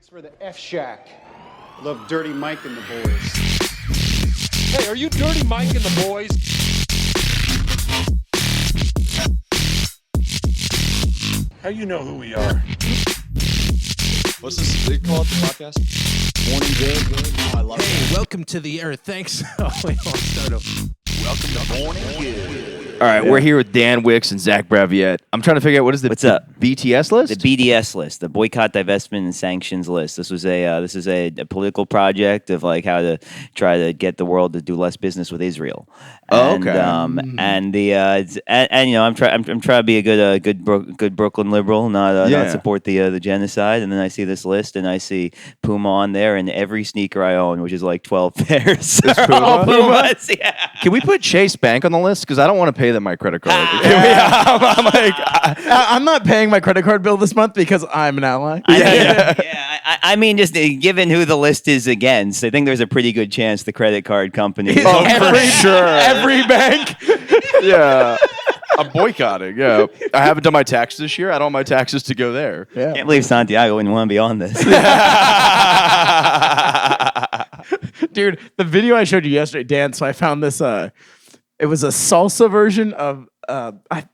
Thanks for the F Shack. Love Dirty Mike and the boys. Hey, are you Dirty Mike and the boys? How you know who we are? What's this they call it, the podcast? Morning Good. Oh, I love Hey, welcome to the Earth. Thanks. Oh, wait, I'll start over. Welcome to Morning Good. All right, we're here with Dan Wickes and Zach Braviette. I'm trying to figure out what is the What's up? BTS list? The BDS list, the boycott, divestment, and sanctions list. This was a political project of like how to try to get the world to do less business with Israel. And, okay. And you know I'm trying to be a good Brooklyn liberal, not support the genocide. And then I see this list and I see Puma on there, and every sneaker I own, which is like 12 pairs. Puma? Pumas, yeah. Can we put Chase Bank on the list? Because I don't want to pay them my credit card. I'm not paying my credit card bill this month because I'm an ally. I mean, just given who the list is against, I think there's a pretty good chance the credit card company. Every bank. Yeah. I'm boycotting, yeah. I haven't done my taxes this year. I don't want my taxes to go there. I can't believe Santiago wouldn't want to be on this. Dude, the video I showed you yesterday, Dan, so I found this, it was a salsa version of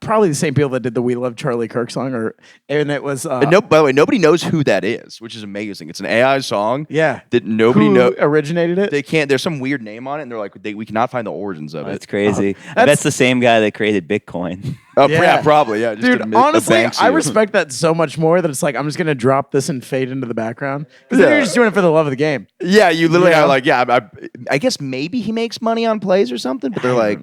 probably the same people that did the We Love Charlie Kirk song, and it was... By the way, nobody knows who that is, which is amazing. It's an AI song that nobody knows. Originated it? They can't. There's some weird name on it, and they're like, we cannot find the origins of it. That's crazy. That's the same guy that created Bitcoin. Yeah, probably. Yeah, just dude. Honestly, I respect that so much more that it's like I'm just gonna drop this and fade into the background because then you're just doing it for the love of the game. Yeah, you literally are like, I guess maybe he makes money on plays or something, but they're like,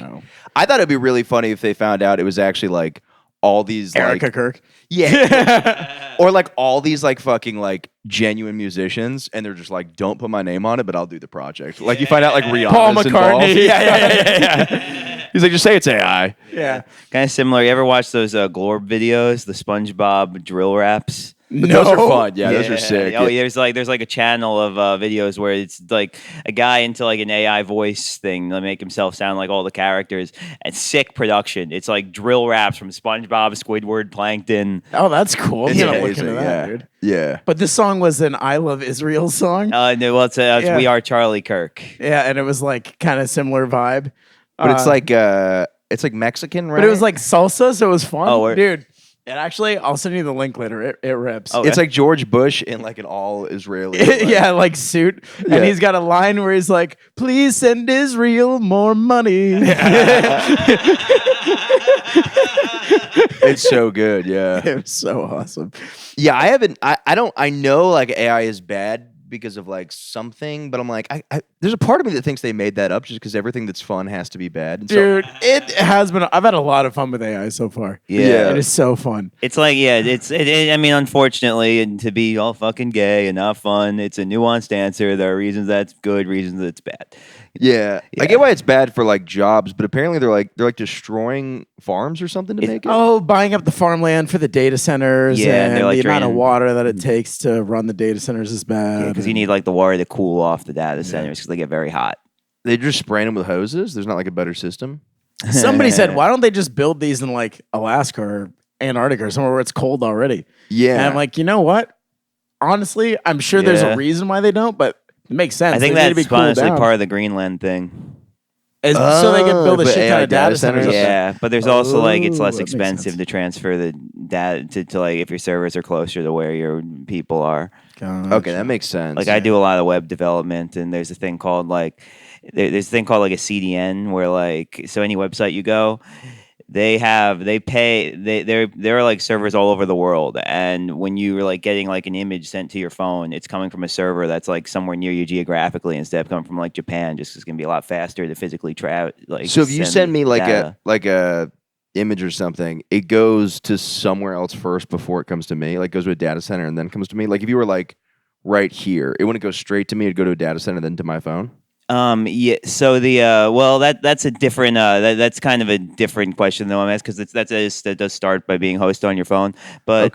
I thought it'd be really funny if they found out it was actually like all these Erica Kirk. Yeah. Or like all these like fucking like genuine musicians, and they're just like, don't put my name on it, but I'll do the project. Like you find out like Rihanna's Paul McCartney. Involved. Yeah. He's like, just say it's AI. Yeah. Kind of similar. You ever watch those Glorb videos, the SpongeBob drill raps? No. Those are fun. Yeah, those are sick. Oh, yeah, there's like a channel of videos where it's like a guy into like an AI voice thing to make himself sound like all the characters, and sick production. It's like drill raps from SpongeBob, Squidward, Plankton. Oh, that's cool. It's look amazing, into that, dude. Yeah. But this song was an I Love Israel song. No, well, it's We Are Charlie Kirk. Yeah, and it was like kind of similar vibe. But it's like Mexican, right? But it was like salsa, so it was fun. Oh, dude. And actually, I'll send you the link later. It rips. Oh, it's like George Bush in like an all Israeli like suit. Yeah. And he's got a line where he's like, please send Israel more money. It's so good, yeah. It was so awesome. Yeah, I know like AI is bad because of like something, but I'm like, there's a part of me that thinks they made that up just because everything that's fun has to be bad. And dude, it has been. I've had a lot of fun with AI so far. Yeah. It is so fun. It's like, I mean, unfortunately, and to be all fucking gay and not fun, it's a nuanced answer. There are reasons that's good, reasons that's bad. Yeah. I get why it's bad for like jobs, but apparently they're like destroying farms or something to make it. Oh, buying up the farmland for the data centers. Yeah, and they're like the amount of water that it takes to run the data centers is bad. Because you need like the water to cool off the data centers because they get very hot. They just spraying them with hoses. There's not like a better system. Somebody said, why don't they just build these in like Alaska or Antarctica or somewhere where it's cold already? Yeah. And I'm like, you know what? Honestly, I'm sure there's a reason why they don't, but it makes sense. I think that's honestly part of the Greenland thing. So they can build a shit ton of data centers. Yeah, but there's also like it's less expensive to transfer the data to like if your servers are closer to where your people are. Gotcha. Okay, that makes sense. Like I do a lot of web development, and there's a thing called like a CDN where like so any website you go, there are like servers all over the world, and when you're like getting like an image sent to your phone, it's coming from a server that's like somewhere near you geographically instead of coming from like Japan. Just 'cause it's gonna be a lot faster to physically travel. Like so, if you send me like a image or something, it goes to somewhere else first before it comes to me. Like goes to a data center and then comes to me. Like if you were like right here, it wouldn't go straight to me. It'd go to a data center then to my phone. Yeah. So that's a different that's kind of a different question though, I'm asking because that does start by being hosted on your phone. But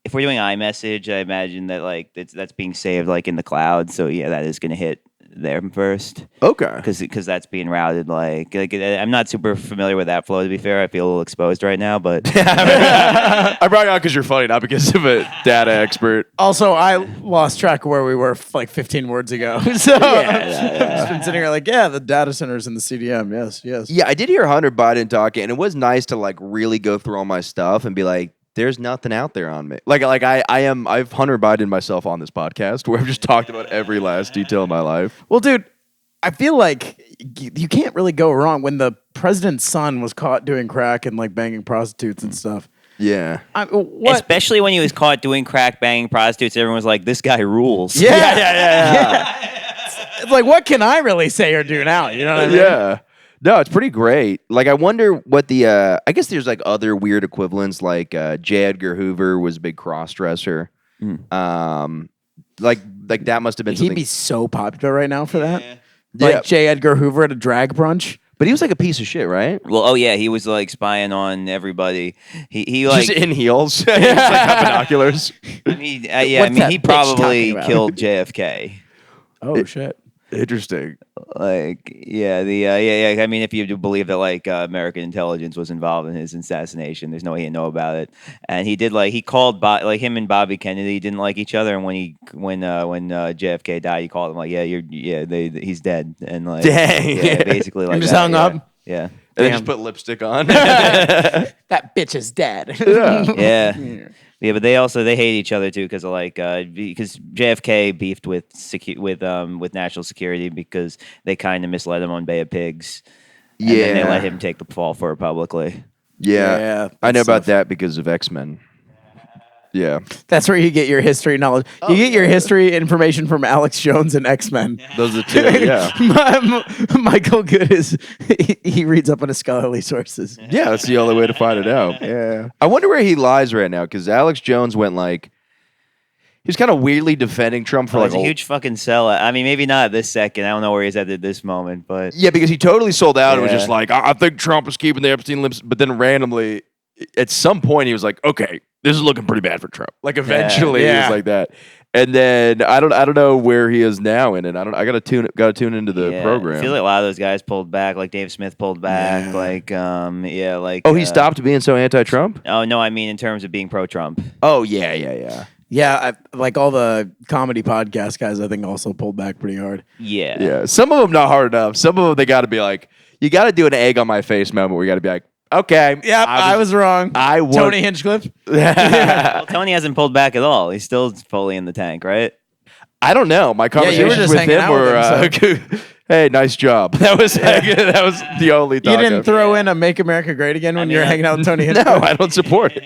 if we're doing iMessage, I imagine that like that's being saved like in the cloud. So yeah, that is going to hit there first. Okay. Because that's being routed like I'm not super familiar with that flow. To be fair, I feel a little exposed right now, but I brought you on because you're funny, not because of a data expert. Also, I lost track of where we were like 15 words ago. So I've been sitting here like, the data centers in the CDM. Yes. Yeah, I did hear Hunter Biden talking, and it was nice to like really go through all my stuff and be like, there's nothing out there on me. Like I've Hunter Biden myself on this podcast where I've just talked about every last detail of my life. Well, dude, I feel like you can't really go wrong when the president's son was caught doing crack and like banging prostitutes and stuff. Yeah. What? especially when he was caught doing crack banging prostitutes, everyone was like, "This guy rules." Yeah. It's like, what can I really say or do now? You know what I mean? Yeah. No, it's pretty great. Like, I wonder what the, I guess there's like other weird equivalents, like J. Edgar Hoover was a big cross-dresser. Like that must have been He'd something. be so popular right now for that. Yeah. Like J. Edgar Hoover at a drag brunch. But he was like a piece of shit, right? Well, oh yeah, he was like spying on everybody. He like Just in heels. He just, like, got binoculars. I mean, What's he that bitch probably talking about? killed JFK. Oh, shit. Interesting. Like, yeah. I mean, if you do believe that like American intelligence was involved in his assassination, there's no way he'd know about it. And he did he called like him and Bobby Kennedy didn't like each other. And when JFK died, he called him like, he's dead. And like, Dang. yeah, basically like And just that, hung yeah. up? Yeah. And then just put lipstick on. That bitch is dead. Yeah. Yeah, but they hate each other too because JFK beefed with national security because they kind of misled him on Bay of Pigs. And then they let him take the fall for it publicly. Yeah. I know about that because of X-Men. Yeah. That's where you get your history knowledge. You get your history information from Alex Jones and X-Men. Those are two, yeah. Michael Good he reads up on his scholarly sources. Yeah, that's the only way to find it out. Yeah. I wonder where he lies right now because Alex Jones went like, he was kind of weirdly defending Trump for He's like a huge fucking sellout. I mean, maybe not at this second. I don't know where he's at this moment, but Yeah, because he totally sold out and was Yeah. just like, I think Trump is keeping the Epstein lips. But then randomly, at some point, he was like, okay, this is looking pretty bad for Trump. Like eventually, he Yeah. was like that. And then I don't know where he is now in it. I gotta tune into the yeah, program. I feel like a lot of those guys pulled back. Like Dave Smith pulled back. Yeah. Like Oh, he stopped being so anti-Trump? Oh no, I mean in terms of being pro-Trump. Oh yeah. Yeah, like all the comedy podcast guys, I think also pulled back pretty hard. Yeah. Yeah. Some of them not hard enough. Some of them they got to be like, you got to do an egg on my face moment where you got to be like, okay, Yep, I was wrong. I won. Tony Hinchcliffe. Well, Tony hasn't pulled back at all. He's still fully in the tank, right? I don't know. My you were conversations just with hanging him out with were, him, hey, nice job. That was the only You talk. didn't throw in a "Make America Great Again" when you're hanging out with Tony No, Hinchcliffe? I don't support it.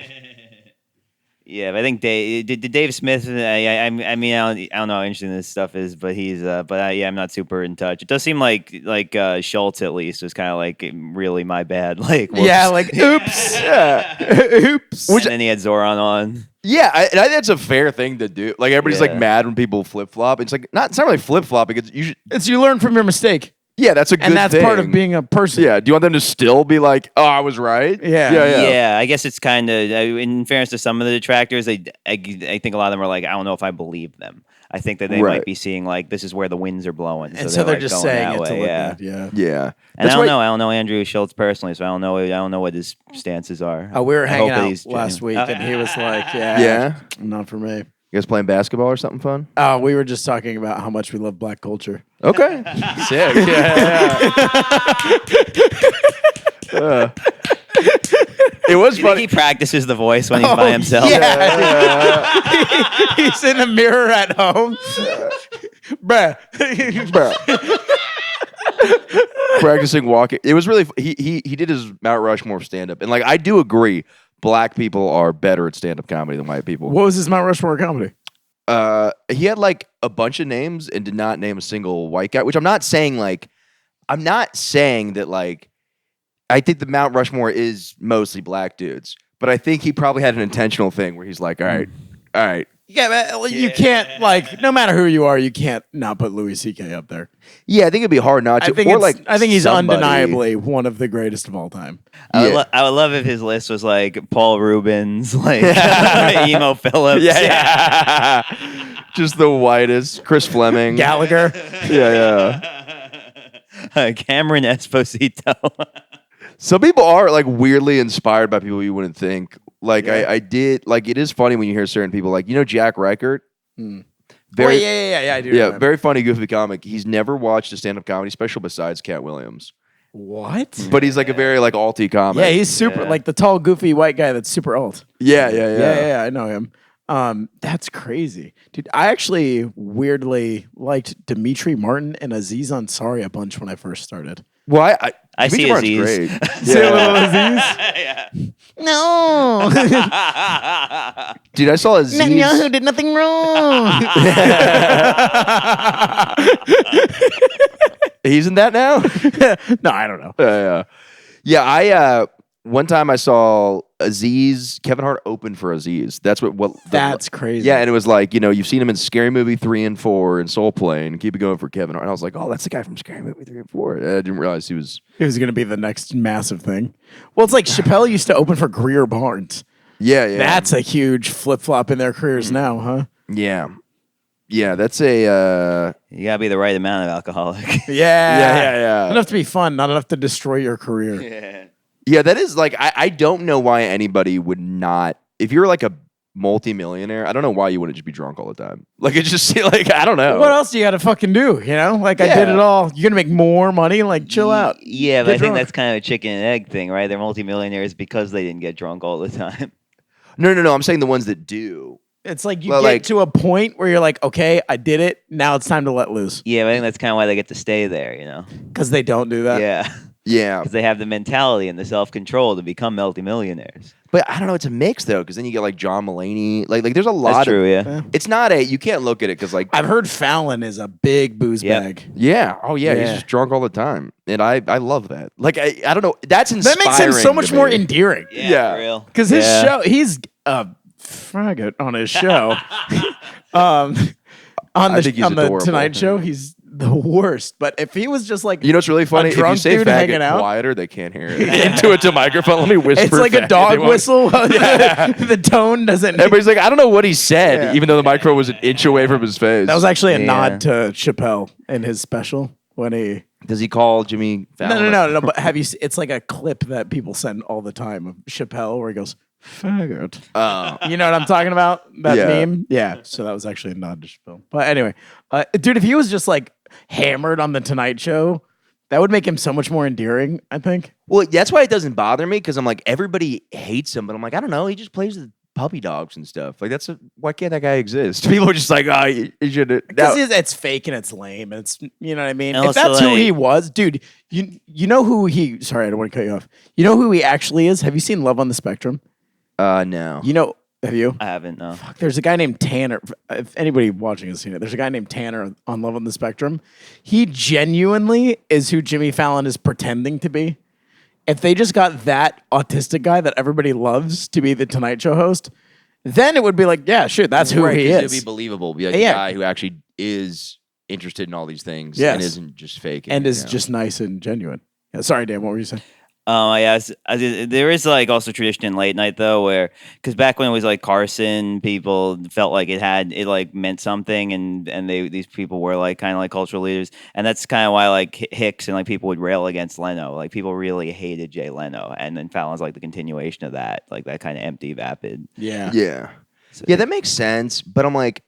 Yeah, but I think Dave Smith. I mean, I don't know how interesting this stuff is, but I'm not super in touch. It does seem like Schultz at least was kind of like really my bad. Like whoops. Yeah, like oops. Oops. And then he had Zoran on. Yeah, I think that's a fair thing to do. Like everybody's like Yeah. mad when people flip flop. It's like it's not really flip flop because you should. It's you learn from your mistake. Yeah, that's a good And that's thing. part of being a person. Yeah. Do you want them to still be like, oh, I was right? Yeah. Yeah. I guess it's kind of in fairness to some of the detractors. I think a lot of them are like, I don't know if I believe them. I think that they Right. might be seeing like this is where the winds are blowing, And so they're like, just going saying that it to way. look Yeah. good. Yeah. Yeah. And That's I why- don't know Andrew Schultz personally, so I don't know what his stances are. We were I hanging hope that out he's last week, genuine. and he was like, Yeah. not for me." You guys playing basketball or something fun? Oh, we were just talking about how much we love black culture. Okay. Sick. Yeah. It was Do you think he funny. practices the voice when he's by himself? He's in the mirror at home. Bruh. Practicing walking. It was really he did his Mount Rushmore stand up. And like I do agree, black people are better at stand up comedy than white people. What was his Mount Rushmore comedy? He had like a bunch of names and did not name a single white guy, which I'm not saying that like I think the Mount Rushmore is mostly black dudes, but I think he probably had an intentional thing where he's like, all right. Yeah, but you can't, like, no matter who you are, you can't not put Louis C.K. up there. Yeah, I think it'd be hard not to. I think he's somebody. undeniably one of the greatest of all time. I Yeah. would love if his list was like Paul Rubens, like Emo Phillips. Yeah. Just the whitest. Chris Fleming. Gallagher. Yeah. Cameron Esposito. Some people are like weirdly inspired by people you wouldn't think. Like I did. Like it is funny when you hear certain people. Like Jack Reichert. Very, yeah, I do. Yeah, very funny, goofy comic. He's never watched a stand-up comedy special besides Cat Williams. What? But he's like a very like alty comic. Yeah, he's super like the tall, goofy white guy that's super alt. Yeah. I know him. That's crazy, dude. I actually weirdly liked Dimitri Martin and Aziz Ansari a bunch when I first started. Well, I see Dimitri Aziz. Martin's great. See a little Aziz? Yeah. No, Dude, I saw Aziz. Netanyahu did nothing wrong. He's in that now? No, I don't know. Yeah. One time I saw Aziz, Kevin Hart opened for Aziz. That's That's crazy. Yeah, and it was like, you've seen him in Scary Movie 3 and 4 and Soul Plane. Keep it going for Kevin Hart. And I was like, oh, that's the guy from Scary Movie 3 and 4. And I didn't realize he was... It was going to be the next massive thing. Well, it's like Chappelle used to open for Greer Barnes. Yeah. That's a huge flip-flop in their careers now, huh? Yeah. Yeah, that's a... You gotta be the right amount of alcoholic. Yeah. Enough to be fun, not enough to destroy your career. Yeah, that is like, I don't know why anybody would not, if you're like a multi-millionaire, I don't know why you wouldn't just be drunk all the time. Like, it's just like, I don't know. What else do you got to fucking do? Like, I did it all. You're going to make more money? Like, chill out. Yeah, but Get I think drunk. that's kind of a chicken and egg thing, right? They're multimillionaires because they didn't get drunk all the time. No. I'm saying the ones that do. It's like you Well, get like- to a point where you're like, okay, I did it. Now it's time to let loose. Yeah, but I think that's kind of why they get to stay there, Because they don't do that. Yeah. Yeah. Because they have the mentality and the self-control to become multimillionaires. But I don't know, it's a mix though, because then you get like John Mulaney. Like there's a lot That's true, of... yeah. It's not you can't look at it because like... I've heard Fallon is a big booze Yep. bag. Yeah. Oh yeah, he's Yeah. just drunk all the time. And I love that. Like, I don't know. That's inspiring. That makes him so much to more me. endearing. Yeah. For real. Because his Yeah. show, he's a faggot on his show. On I the think he's on the adorable. Tonight Show, he's the worst. But if he was just like, You know what's really funny? If you drunk say dude faggot hanging out? quieter, they can't hear it. Into it to microphone. Let me whisper. it's like a faggot. dog They won't- whistle. The tone doesn't. Everybody's like, I don't know what he said, Yeah. even though the microphone was an inch away from his face. That was actually a Yeah. nod to Chappelle in his special when he. Does he call Jimmy Fallon? No. But have you? It's like a clip that people send all the time of Chappelle where he goes, "Faggot." You know what I'm talking about? That Yeah. meme. Yeah. So that was actually a nod to Chappelle. But anyway, dude, if he was just like hammered on the Tonight Show, that would make him so much more endearing. I think. Well, that's why it doesn't bother me because I'm like, everybody hates him, but I'm like, I don't know. He just plays with puppy dogs and stuff. Like, why can't that guy exist? People are just like, oh, you should. Because it's fake and it's lame and it's you know what I mean. And If also, that's who like- he was, dude, you know who he. Sorry, I don't want to cut you off. You know who he actually is. Have you seen Love on the Spectrum? No. You know, have you? I haven't, no. There's a guy named Tanner. If anybody watching has seen it, there's a guy named Tanner on Love on the Spectrum. He genuinely is who Jimmy Fallon is pretending to be. If they just got that autistic guy that everybody loves to be the Tonight Show host, then it would be like, yeah, sure, that's who Right, he 'cause is. It'd be believable. Be like Yeah. a guy who actually is interested in all these things Yes. and isn't just fake. and is just nice and genuine. Yeah, sorry, Dan, what were you saying? Yeah, there is like also tradition in late night though, where because back when it was like Carson, people felt like it like meant something, and these people were like kind of like cultural leaders, and that's kind of why like Hicks and like people would rail against Leno, like people really hated Jay Leno, and then Fallon's like the continuation of that, like that kind of empty, vapid. Yeah. Yeah. Yeah, that makes sense. But I'm like,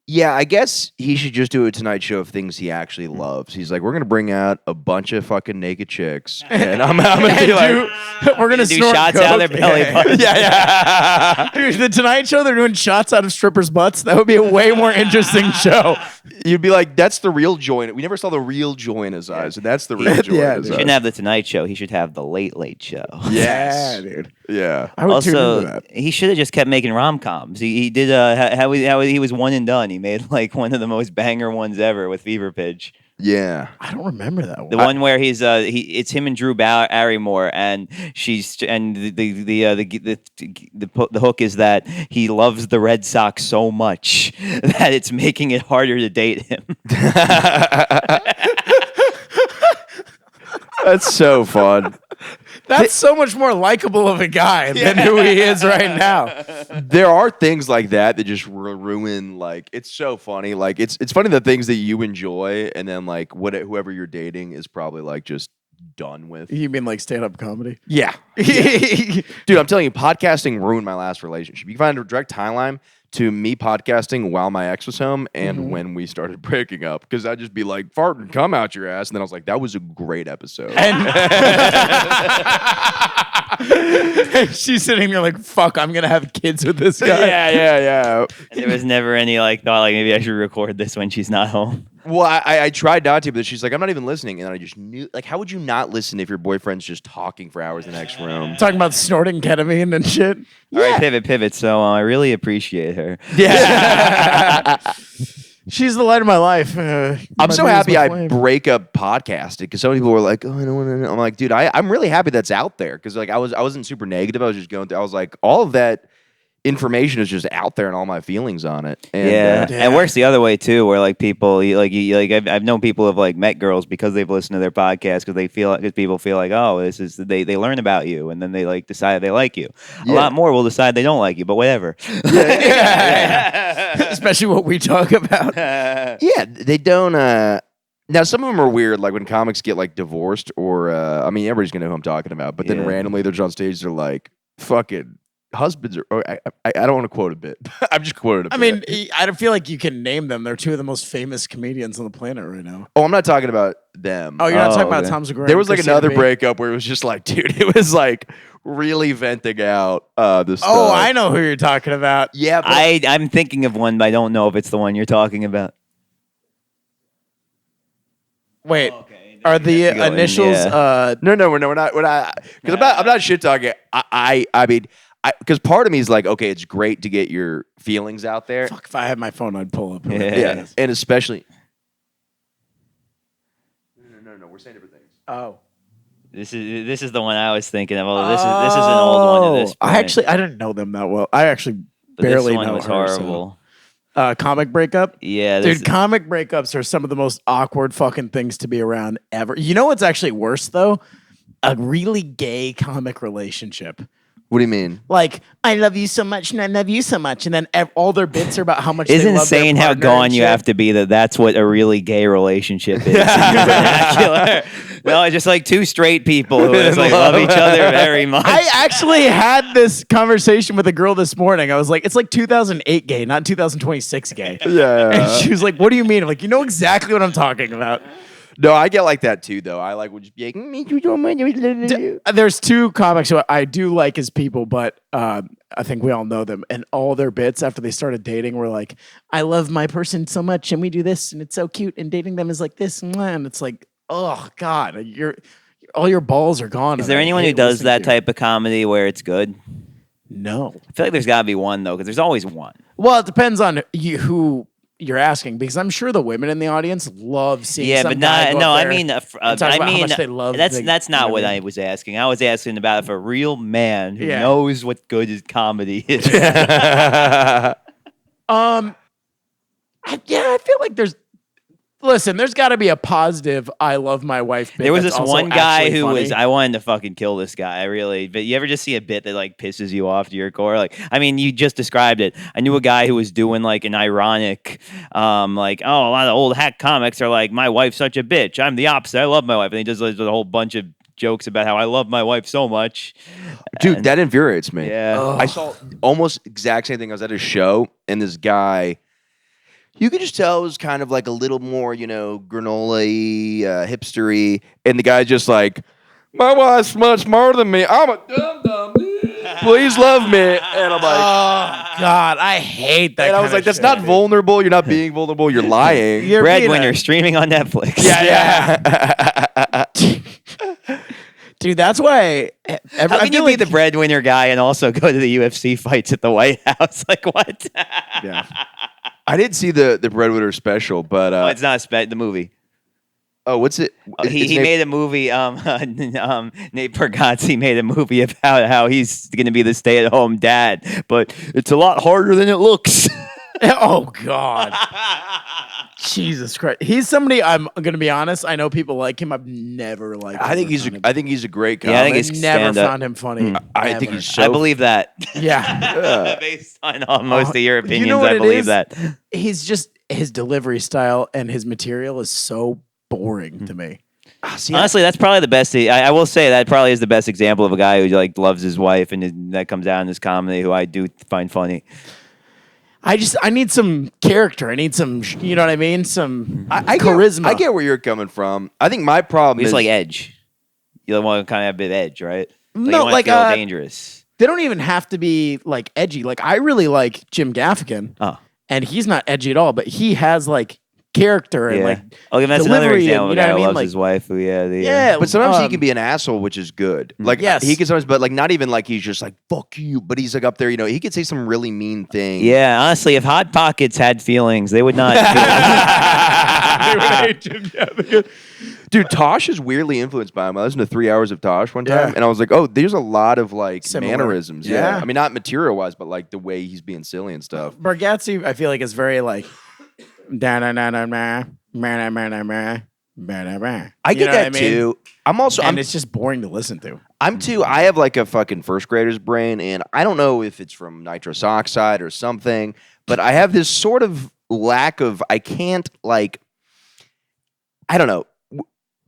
yeah, I guess he should just do a Tonight Show of things he actually loves. He's like, we're gonna bring out a bunch of fucking naked chicks, and I'm gonna be like, we're gonna Do snort shots out of their coke. belly buttons. yeah. Dude, the Tonight Show, they're doing shots out of strippers' butts. That would be a way more interesting show. You'd be like, that's the real joy. We never saw the real joy in his eyes, and that's the real joy Yeah, in his He eyes. shouldn't have the Tonight Show. He should have the Late Late Show. Yes. Yeah, dude. Yeah. I would tune Also, into that. he should have just kept making rom coms. He did how he was one and done. He made like one of the most banger ones ever with Fever Pitch. Yeah. I don't remember that one. The one where it's him and Drew Barrymore, and the hook is that he loves the Red Sox so much that it's making it harder to date him. That's so fun. That's so much more likable of a guy than who he is right now. There are things like that that just ruin. Like, it's so funny. Like, it's funny the things that you enjoy, and then like whoever you're dating is probably like just done with. You mean like stand-up comedy? Yeah. Dude, I'm telling you, podcasting ruined my last relationship. You can find a direct timeline to me podcasting while my ex was home and when we started breaking up, because I'd just be like, fart and come out your ass. And then I was like, that was a great episode. And she's sitting there like, fuck, I'm going to have kids with this guy. Yeah. And there was never any like thought like maybe I should record this when she's not home. Well, I tried not to, but she's like, I'm not even listening. And I just knew, like, how would you not listen if your boyfriend's just talking for hours in the next room? Talking about snorting ketamine and shit. All right, pivot. So I really appreciate her. Yeah. She's the light of my life. I'm so happy I break up podcasting, because some people were like, oh, I don't want to know. I'm like, dude, I'm really happy that's out there, because like I wasn't super negative. I was just going through. I was like, all of that information is just out there and all my feelings on it. And, and it works the other way too, where like people I've known people have like met girls because they've listened to their podcast, because people feel like, oh, this is they learn about you, and then they like decide they like you. A lot more will decide they don't like you, but whatever. Especially what we talk about. Yeah, they don't. Now, some of them are weird, like when comics get like divorced, or I mean, everybody's gonna know who I'm talking about. But then randomly, they're just on stage. They're like, "Fucking husbands are." I don't want to quote a bit. I'm just quoting a bit. I mean, I don't feel like you can name them. They're two of the most famous comedians on the planet right now. Oh, I'm not talking about them. Oh, you're not talking about Tom Segura. There was like another breakup where it was just like, dude, it was like really venting out the stuff. Oh, I know who you're talking about. Yeah, but I'm thinking of one, but I don't know if it's the one you're talking about. Wait, are the initials? No, we're not. Because I'm not shit talking. I mean, because part of me is like, okay, it's great to get your feelings out there. Fuck, if I had my phone, I'd pull up. Yeah, and especially. No, we're saying different things. Oh. This is the one I was thinking of. Well, this is an old one. At this point. I didn't know them that well. I actually But barely this one know was her, horrible. So. Comic breakup. Yeah, Dude, comic breakups are some of the most awkward fucking things to be around ever. You know what's actually worse though? A really gay comic relationship. What do you mean? Like, I love you so much and I love you so much. And then all their bits are about how much It's they love insane their how partner gone and you shit. have to be that's what a really gay relationship is in your vernacular. No, it's just like two straight people who just like love each other very much. I actually had this conversation with a girl this morning. I was like, it's like 2008 gay, not 2026 gay. Yeah. And she was like, what do you mean? I'm like, you know exactly what I'm talking about. No, I get like that too, though. I like would just be like, There's two comics who I do like as people, but I think we all know them. And all their bits after they started dating were like, I love my person so much and we do this and it's so cute and dating them is like this. And it's like, oh God, all your balls are gone. Is there anyone who does that type of comedy where it's good? No. I feel like there's got to be one though, because there's always one. Well, it depends on who you're asking, because I'm sure the women in the audience love seeing. Some guy go up there and talk about how much they love that's not what I was asking. I was asking about if a real man who knows what good is comedy is. I feel like there's got to be a positive I love my wife bit. There was that's this also one guy actually who funny. I wanted to fucking kill this guy. I really, but you ever just see a bit that like pisses you off to your core? Like, I mean, you just described it. I knew a guy who was doing like an ironic, like, oh, a lot of old hack comics are like, my wife's such a bitch. I'm the opposite. I love my wife. And he does like, a whole bunch of jokes about how I love my wife so much. dude, that infuriates me. Yeah. I saw almost exact same thing. I was at a show, and this guy, you could just tell it was kind of like a little more, granola-y, hipstery, and the guy's just like, my wife's much smarter than me. I'm a dum-dum. Please love me. And I'm like, Oh God, I hate that. and I was like, that's not vulnerable. You're not being vulnerable. You're lying. Breadwinner streaming on Netflix. Yeah. Dude, that's why. How can you be the breadwinner guy and also go to the UFC fights at the White House? Like what? Yeah. I didn't see the Breadwinner special, but Oh, it's not the movie. oh, what's it? He made a movie. Nate Bargatze made a movie about how he's going to be the stay-at-home dad, but it's a lot harder than it looks. Oh God. Jesus Christ. He's somebody, I'm going to be honest, I know people like him. I've never liked him. I think he's a great comic. Yeah, I think he's never stand-up. found him funny. I think ever. he's so I believe that. Yeah. Based on most of your opinions, You know what I it believe is? that. He's just, his delivery style and his material is so boring to me. Honestly, that's probably the best. I will say that probably is the best example of a guy who like loves his wife and that comes out in his comedy, who I do find funny. I need some character. I need some, you know what I mean? Some charisma. I get where you're coming from. I think my problem He's is like edge. You want to kind of have a bit of edge, right? Like, No, you want like, to feel dangerous. They don't even have to be like edgy. Like I really like Jim Gaffigan. Oh. And he's not edgy at all, but he has like character and like I'll give that's another delivery example of and, a you know guy what I who mean? loves Like, his wife. Who, but sometimes he can be an asshole, which is good. Like Yes. he can sometimes, but like not even like he's just like fuck you, but he's like up there. You know, he could say some really mean thing. Yeah, honestly, if Hot Pockets had feelings, they would not. Dude, Tosh is weirdly influenced by him. I listened to 3 hours of Tosh one time, Yeah. and I was like, oh, there's a lot of like Similar. mannerisms. Yeah. I mean, not material wise, but like the way he's being silly and stuff. Bargatze, I feel like is very like I I get that too. I'm also And it's just boring to listen to. I'm too. I have like a fucking first grader's brain, and I don't know if it's from nitrous oxide or something, but I have this sort of lack of. I can't like. I don't know.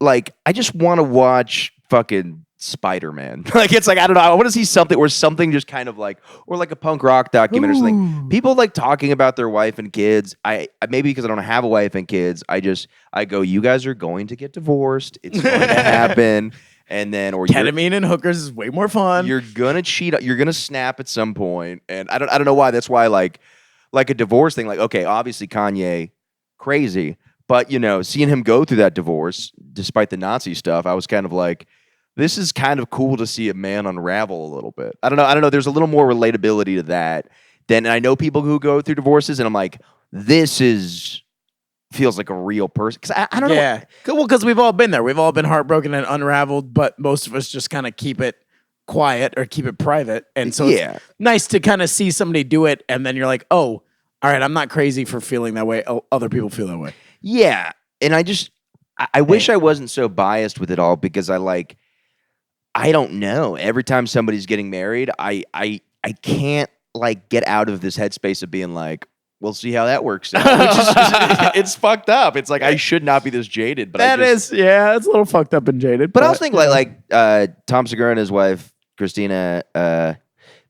Like I just want to watch fucking Spider-Man. Like it's like I don't know. I want to see something or something just kind of like or like a punk rock documentary or something. People like talking about their wife and kids. I maybe because I don't have a wife and kids. I go. You guys are going to get divorced. It's going to happen. And then or Ketamine and hookers is way more fun. you're gonna cheat. You're gonna snap at some point. And I don't know why. That's why like a divorce thing. Like okay, obviously Kanye crazy. But, you know, seeing him go through that divorce, despite the Nazi stuff, I was kind of like, this is kind of cool to see a man unravel a little bit. I don't know. There's a little more relatability to that than I know people who go through divorces, and I'm like, feels like a real person. Because I don't know. Yeah. Well, because we've all been there. We've all been heartbroken and unraveled, but most of us just kind of keep it quiet or keep it private. And so it's nice to kind of see somebody do it, and then you're like, oh, all right, I'm not crazy for feeling that way. Other people feel that way. Yeah. And I wish I wasn't so biased with it all because I don't know. Every time somebody's getting married, I can't like get out of this headspace of being like, we'll see how that works out. Which is it's fucked up. It's like I should not be this jaded, but it's a little fucked up and jaded. But I also think Tom Segura and his wife, Christina,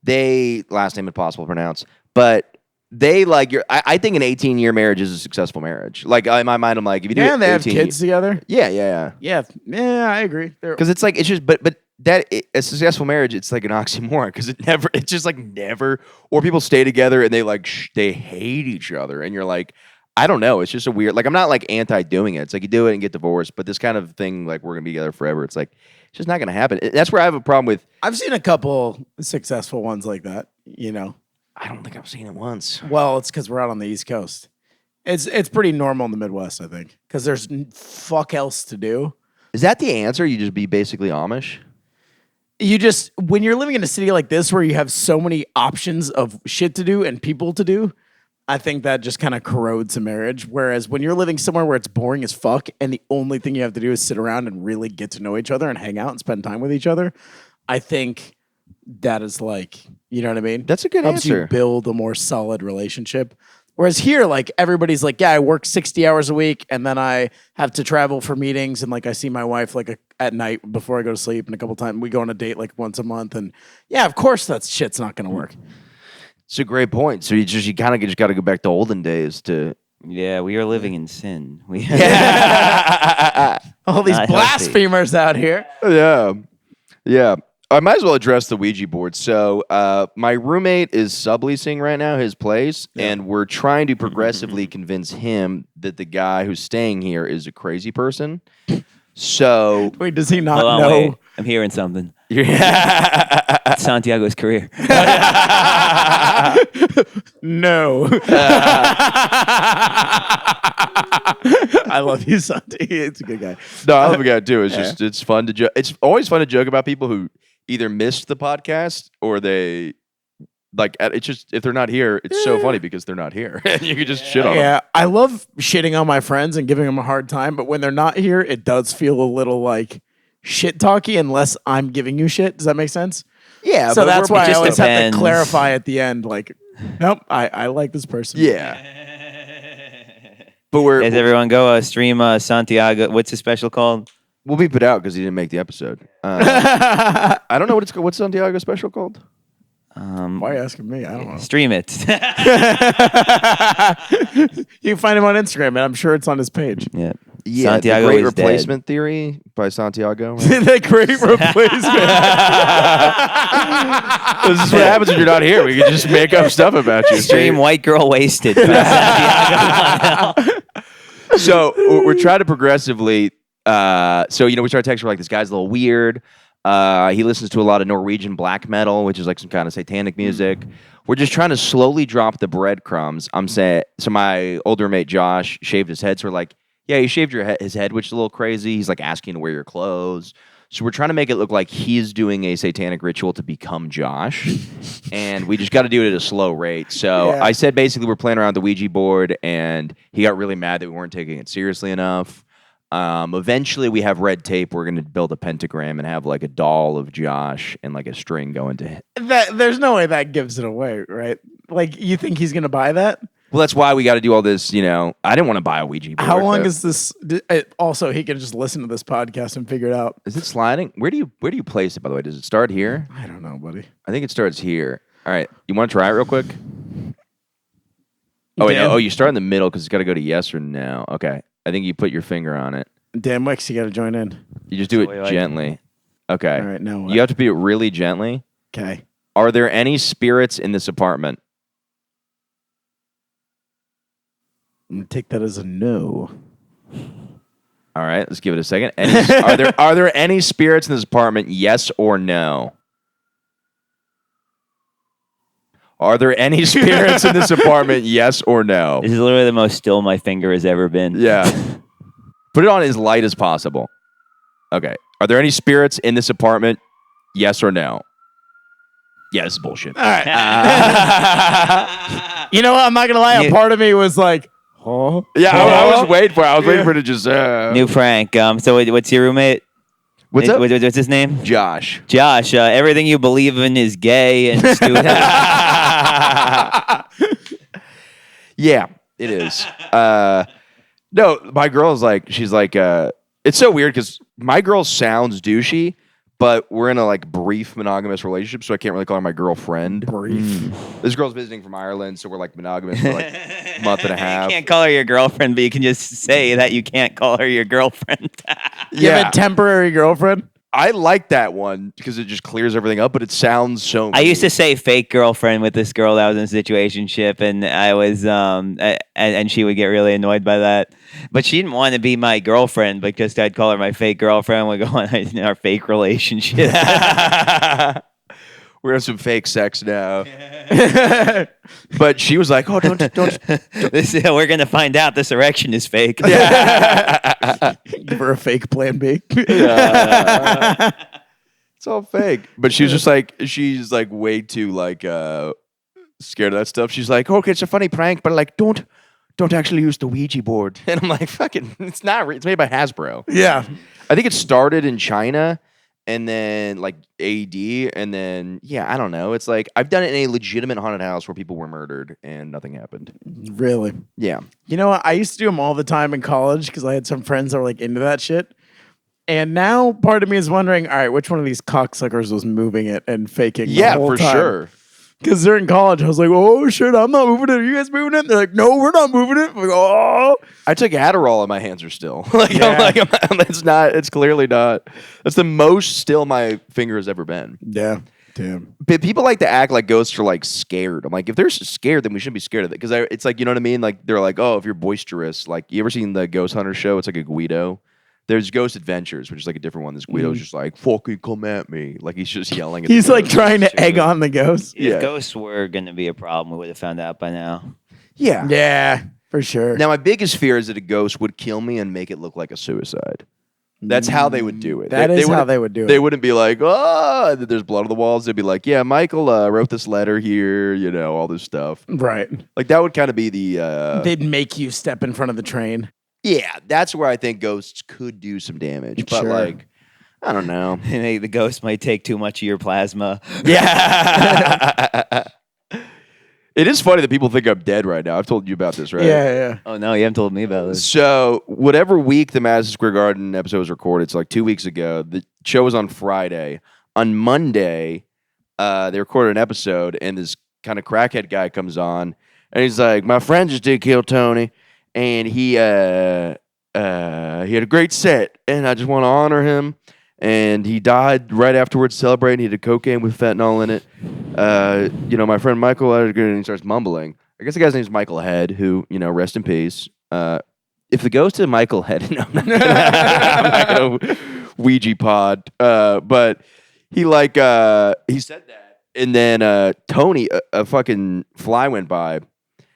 they last name impossible to pronounce, but they like I think an 18-year marriage is a successful marriage. Like in my mind, I'm like, if you do they have kids together. Yeah. I agree. Because it's like it's just, but that a successful marriage, it's like an oxymoron because it's just like never, or people stay together and they like they hate each other, and you're like, I don't know, it's just a weird. Like I'm not like anti doing it. It's like you do it and get divorced, but this kind of thing, like we're gonna be together forever. It's like it's just not gonna happen. That's where I have a problem with. I've seen a couple successful ones like that. You know. I don't think I've seen it once. Well, it's because we're out on the East Coast. It's pretty normal in the Midwest, I think, because there's fuck else to do. Is that the answer? You just be basically Amish? You just, when you're living in a city like this where you have so many options of shit to do and people to do, I think that just kind of corrodes a marriage. Whereas when you're living somewhere where it's boring as fuck and the only thing you have to do is sit around and really get to know each other and hang out and spend time with each other, I think that is like, you know what I mean? That's a good Helps answer. you build a more solid relationship. Whereas here, like everybody's like, yeah, I work 60 hours a week and then I have to travel for meetings and like I see my wife like at night before I go to sleep and a couple times we go on a date like once a month and yeah, of course that shit's not going to work. It's a great point. So you kind of just got to go back to olden days to. Yeah, we are living in sin. All these Not blasphemers out here. Yeah. I might as well address the Ouija board. So my roommate is subleasing right now his place, and we're trying to progressively convince him that the guy who's staying here is a crazy person. So Wait, does he not Hold on, know? wait. I'm hearing something. Santiago's career. No. I love you, Santi. It's a good guy. no, I love the guy too. It's just it's fun to joke. It's always fun to joke about people who either missed the podcast or they like it's just if they're not here, it's so funny because they're not here, and you can just shit on them. Yeah, I love shitting on my friends and giving them a hard time, but when they're not here, it does feel a little like shit talky unless I'm giving you shit. Does that make sense? Yeah, So but that's we're- why I just always have depends. to clarify at the end, like, nope, I like this person. Yeah, but we're As everyone go stream Santiago. What's the special called? we'll beep it out because he didn't make the episode. I don't know what it's called. What's Santiago special called? Why are you asking me? I don't know. Stream it. You can find him on Instagram, and I'm sure it's on his page. Yeah. Yeah, Santiago the Great is dead. Replacement Theory by Santiago. Right? The great replacement. This is what happens when you're not here. We can just make up stuff about you. Stream White Girl Wasted. So we're trying to progressively. So we start texting. We're like, this guy's a little weird. He listens to a lot of Norwegian black metal, which is like some kind of satanic music. We're just trying to slowly drop the breadcrumbs. I'm saying. So my older mate Josh shaved his head. So we're like, yeah, he shaved his head, which is a little crazy. He's like asking to wear your clothes. So we're trying to make it look like he's doing a satanic ritual to become Josh. And we just got to do it at a slow rate. So Yeah. I said basically we're playing around the Ouija board, and he got really mad that we weren't taking it seriously enough. Eventually we have red tape. We're going to build a pentagram and have like a doll of Josh and like a string going to him. There's no way that gives it away, right? Like, you think he's going to buy that? Well, that's why we got to do all this, I didn't want to buy a Ouija board. How long but- is this? Also, he can just listen to this podcast and figure it out. Is it sliding? Where do you place it, by the way? Does it start here? I don't know, buddy. I think it starts here. All right. You want to try it real quick? Oh, wait, Dan, no. Oh, you start in the middle because it's got to go to yes or no. Okay. I think you put your finger on it. Dan Wicks, you got to join in. You just do So it we like- gently. Okay. All right, now what? You have to do it really gently. Okay. Are there any spirits in this apartment? I'm gonna take that as a no. All right. Let's give it a second. Are there any spirits in this apartment? Yes or no? Are there any spirits in this apartment? Yes or no? This is literally the most still my finger has ever been. Yeah. Put it on as light as possible. Okay. Are there any spirits in this apartment? Yes or no? Yeah, this is bullshit. All right. You know what? I'm not gonna lie. A part of me was like, oh, Yeah, I was waiting for it. I was waiting for it to just. New Frank. So what's your roommate? What's up? What's his name? Josh. Josh. Everything you believe in is gay and stupid. Yeah, it is. No, my girl's like, she's like, it's so weird because my girl sounds douchey, but we're in a like brief monogamous relationship, so I can't really call her my girlfriend. brief. This girl's visiting from Ireland, so we're like monogamous for like a month and a half. You can't call her your girlfriend, but you can just say that you can't call her your girlfriend. You have a temporary girlfriend? I like that one because it just clears everything up, but it sounds so. I used to mean. say fake girlfriend with this girl that was in a situationship, and I was and she would get really annoyed by that. But she didn't want to be my girlfriend because I'd call her my fake girlfriend. We go on in our fake relationship. We're having some fake sex now. But she was like, "Oh, don't." We're gonna find out this erection is fake. Give her a fake plan B. It's all fake. But she was just like, she's like way too like scared of that stuff. She's like, okay, it's a funny prank, but like, don't actually use the Ouija board. And I'm like, fucking, it's not. It's made by Hasbro. Yeah. I think it started in China, and then like AD, and then yeah, I don't know. It's like I've done it in a legitimate haunted house where people were murdered and nothing happened. Really? Yeah. You know what? I used to do them all the time in college because I had some friends that were like into that shit. And now part of me is wondering, all right, which one of these cocksuckers was moving it and faking? Yeah, the whole for time? sure. Because during college, I was like, oh shit, I'm not moving it. Are you guys moving it? And they're like, no, we're not moving it. I'm like, oh. I took Adderall and my hands are still. Like, Yeah. it's not, it's clearly not. That's the most still my finger has ever been. Yeah. Damn. But people like to act like ghosts are like scared. I'm like, if they're scared, then we shouldn't be scared of it. Because it's like, you know what I mean? Like, they're like, oh, if you're boisterous, like, you ever seen the Ghost Hunter show? It's like a Guido. There's Ghost Adventures, which is like a different one. This Guido's just like, fucking come at me. Like, he's just yelling at He's the like ghost. trying to Stupid. egg on the ghost. Yeah. If ghosts were going to be a problem, we would have found out by now. Yeah. Yeah, for sure. Now, my biggest fear is that a ghost would kill me and make it look like a suicide. That's how they would do it. That is how wouldn't- they would do it. They wouldn't be like, oh, there's blood on the walls. They'd be like, yeah, Michael wrote this letter here, all this stuff. Right. Like that would kind of be the. They'd make you step in front of the train. Yeah, that's where I think ghosts could do some damage. But Sure. like, I don't know. The ghost might take too much of your plasma. Yeah. It is funny that people think I'm dead right now. I've told you about this, right? Yeah. Oh no, you haven't told me about this. So, whatever week the Madison Square Garden episode was recorded, it's like 2 weeks ago. The show was on Friday. On Monday, they recorded an episode, and this kind of crackhead guy comes on, and he's like, "My friend just did kill Tony, and he had a great set, and I just want to honor him." And he died right afterwards celebrating. He did cocaine with fentanyl in it. My friend Michael, and he starts mumbling. I guess the guy's name's Michael Head, who, rest in peace. If the ghost of Michael Head, no, I'm not gonna Ouija pod. But he he said that. And then Tony, a fucking fly went by.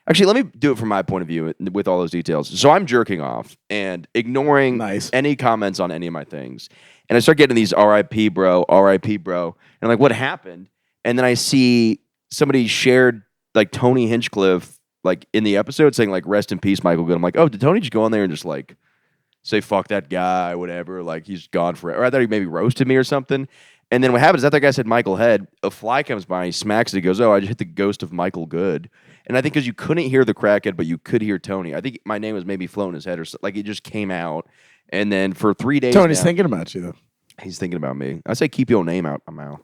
Actually, let me do it from my point of view with all those details. So I'm jerking off and ignoring any comments on any of my things. And I start getting these RIP, bro. And I'm like, what happened? And then I see somebody shared like Tony Hinchcliffe like in the episode saying like, rest in peace, Michael Good. I'm like, oh, did Tony just go on there and just like say, fuck that guy, whatever. Like he's gone forever. Or I thought he maybe roasted me or something. And then what happens is that guy said Michael Head, a fly comes by, he smacks it, he goes, oh, I just hit the ghost of Michael Good. And I think because you couldn't hear the crackhead, but you could hear Tony. I think my name was maybe flown in his head or something. Like it just came out. And then for 3 days Tony's now, thinking about you, though. he's thinking about me. I say keep your name out my mouth.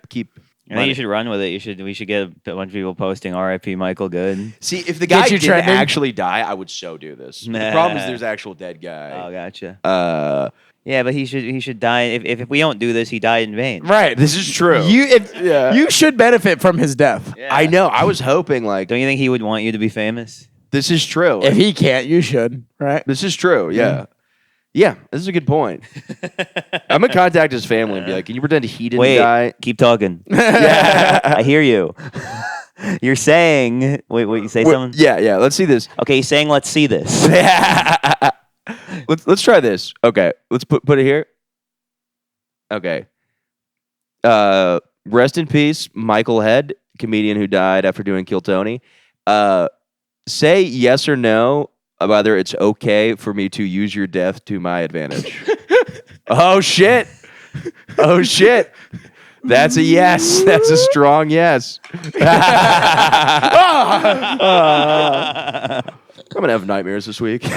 keep I think you should run with it. We should get a bunch of people posting R.I.P. Michael Good. See, if the guy you did trending? actually die, I would so do this. The problem is there's actual dead guy. Oh, gotcha. Yeah, but he should die. If we don't do this, he died in vain. Right. This is true. You should benefit from his death. Yeah. I know. I was hoping like Don't you think he would want you to be famous? this is true. If he can't, you should. Right. This is true. Yeah. Yeah, this is a good point. I'm gonna contact his family and be like, "Can you pretend he didn't Wait, die?" keep talking. I hear you. You're saying. Wait, you say something? Yeah. Let's see this. Okay, he's saying, let's see this. Let's try this. Okay, let's put it here. Okay. Rest in peace, Michael Head, comedian who died after doing Kill Tony. Say yes or no. Whether it's okay for me to use your death to my advantage. Oh shit! That's a yes. That's a strong yes. I'm gonna have nightmares this week. It's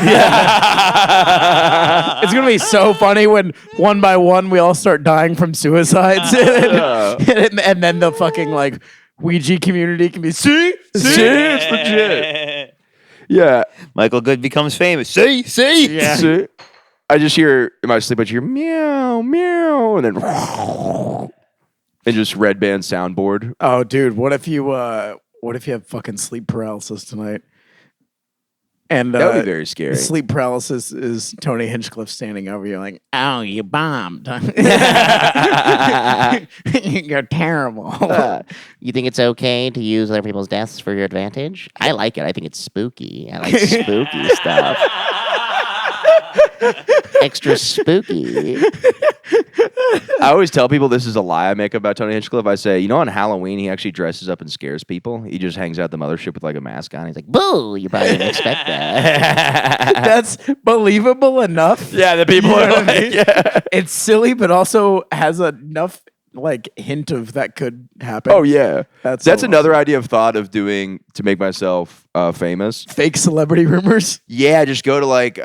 gonna be so funny when one by one we all start dying from suicides, and then the fucking like Ouija community can be see, it's legit. Yeah. Michael Good becomes famous. See? Yeah. See? I just hear in my sleep. I just hear meow, meow, and then and just red band soundboard. Oh, dude, what if you have fucking sleep paralysis tonight? And That would be very scary. Sleep paralysis is Tony Hinchcliffe standing over you, like, "Oh, you bombed. You're terrible." You think it's okay to use other people's deaths for your advantage? I like it. I think it's spooky. I like spooky stuff. Extra spooky. I always tell people this is a lie I make about Tony Hinchcliffe. I say, on Halloween, he actually dresses up and scares people. He just hangs out at the mothership with like a mask on. He's like, Boo! You probably didn't expect that. That's believable enough. yeah, the people You know are what I like, mean? yeah. It's silly, but also has enough like hint of that could happen. Oh yeah, That's that's so another idea I've thought of doing to make myself famous. Fake celebrity rumors. Yeah, just go to like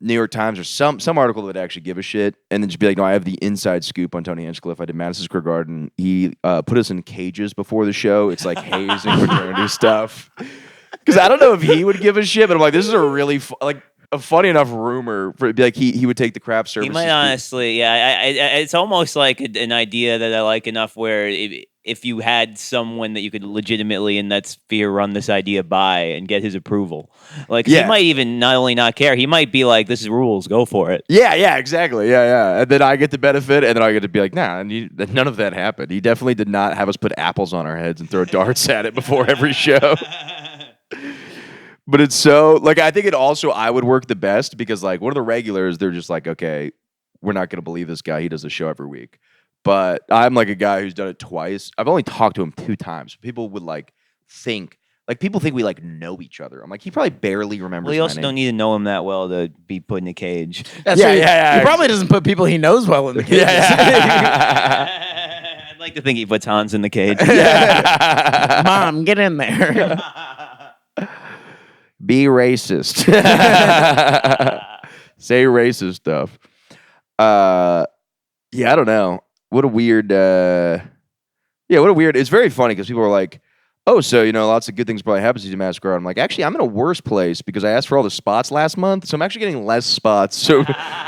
New York Times or some article that actually give a shit, and then just be like, no, I have the inside scoop on Tony Hinchcliffe. I did Madison Square Garden. He put us in cages before the show. It's like hazing fraternity stuff. Because I don't know if he would give a shit, but I'm like, this is a really a funny enough rumor for it to be like he would take the craft services. He might honestly, yeah. It's almost like an idea that I like enough where if you had someone that you could legitimately in that sphere run this idea by and get his approval, like he might even not only not care, he might be like, "This is rules, go for it." Yeah, exactly. Yeah. And then I get the benefit, and then I get to be like, nah, none of that happened. He definitely did not have us put apples on our heads and throw darts at it before every show. But it's so like I think it also I would work the best because like one of the regulars they're just like okay we're not gonna believe this guy he does a show every week. But I'm like a guy who's done it twice. I've only talked to him 2 times. People would like think like people think we like know each other. I'm like he probably barely remembers. Well, you my also name. don't need to know him that well to be put in a cage. That's Yeah, right. yeah. He probably doesn't put people he knows well in the cages. I'd like to think he puts Hans in the cage. Mom, get in there. Be racist. Say racist stuff. Yeah, I don't know. What a weird. What a weird. It's very funny because people are like, "Oh, so lots of good things probably happen to you, Masquerade." I'm like, actually, I'm in a worse place because I asked for all the spots last month, so I'm actually getting less spots. So,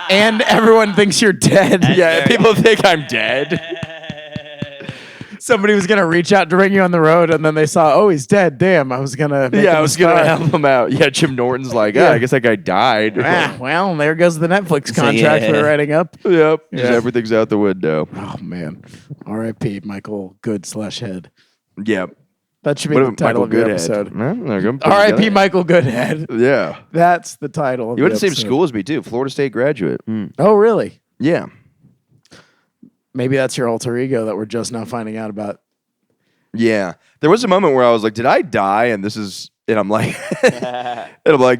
And everyone thinks you're dead. yeah, people think I'm dead. Somebody was gonna reach out to bring you on the road, and then they saw, oh, he's dead. Damn, I was gonna. Make Yeah, him I a was gonna star. help him out. Yeah, Jim Norton's like, Yeah. I guess that guy died. Ah, well, there goes the Netflix So, contract yeah. we're writing up. Yep, just Yeah. everything's out the window. Oh man, R.I.P. Michael Good/Head. Yep. That should be What the about title Michael of your Goodhead? episode. Well, they're gonna put it R.I.P. together. Michael Goodhead. Yeah. That's the title. Of You went the to the same episode. school as me too, Florida State graduate. Oh, really? Yeah. Maybe that's your alter ego that we're just now finding out about. Yeah. There was a moment where I was like, did I die? And I'm like,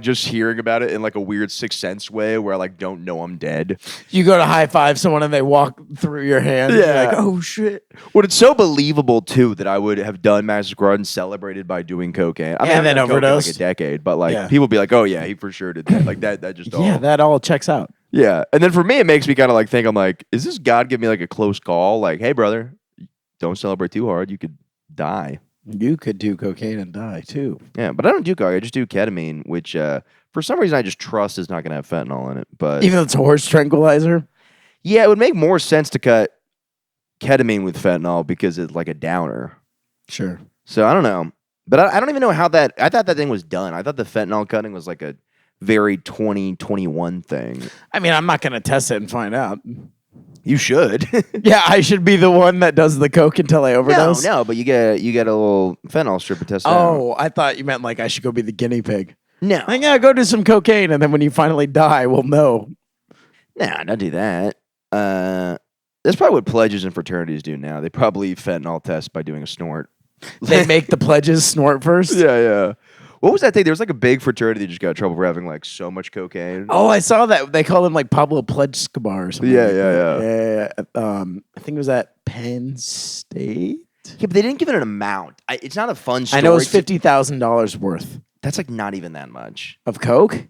just hearing about it in like a weird Sixth Sense way where I like don't know I'm dead. You go to high five someone and they walk through your hand. Yeah. You're like, oh shit. Well, it's so believable too that I would have done Madison Square Garden celebrated by doing cocaine. I mean, And I've then done coke in, overdosed. like a decade, but like Yeah. people be like, oh yeah, he for sure did that. Like that just all. Yeah, that all checks out. Yeah. And then for me, it makes me kind of like think, I'm like, is this God giving me like a close call? Like, hey, brother, don't celebrate too hard. You could die. You could do cocaine and die too. Yeah. But I don't do coke. I just do ketamine, which for some reason I just trust is not going to have fentanyl in it. But Even though it's a horse tranquilizer. yeah, it would make more sense to cut ketamine with fentanyl because it's like a downer. Sure. So I don't know. But I don't even know how that, I thought that thing was done. I thought the fentanyl cutting was like a very 2021 thing. I mean, I'm not going to test it and find out. You should. Yeah, I should be the one that does the coke until I overdose. No, but you get a little fentanyl strip and test it out. Oh, I thought you meant like I should go be the guinea pig. No. Like, yeah, go do some cocaine, and then when you finally die, we'll know. Nah, don't do that. That's probably what pledges and fraternities do now. They probably fentanyl test by doing a snort. They make the pledges snort first. Yeah. What was that thing? There was like a big fraternity that just got in trouble for having like so much cocaine. Oh, I saw that. They call him like Pablo Pledge-Escobar or something. Yeah, like yeah, that. Yeah. I think it was at Penn State. Yeah, but they didn't give it an amount. It's not a fun story. I know it was $50,000 worth That's like not even that much. of coke.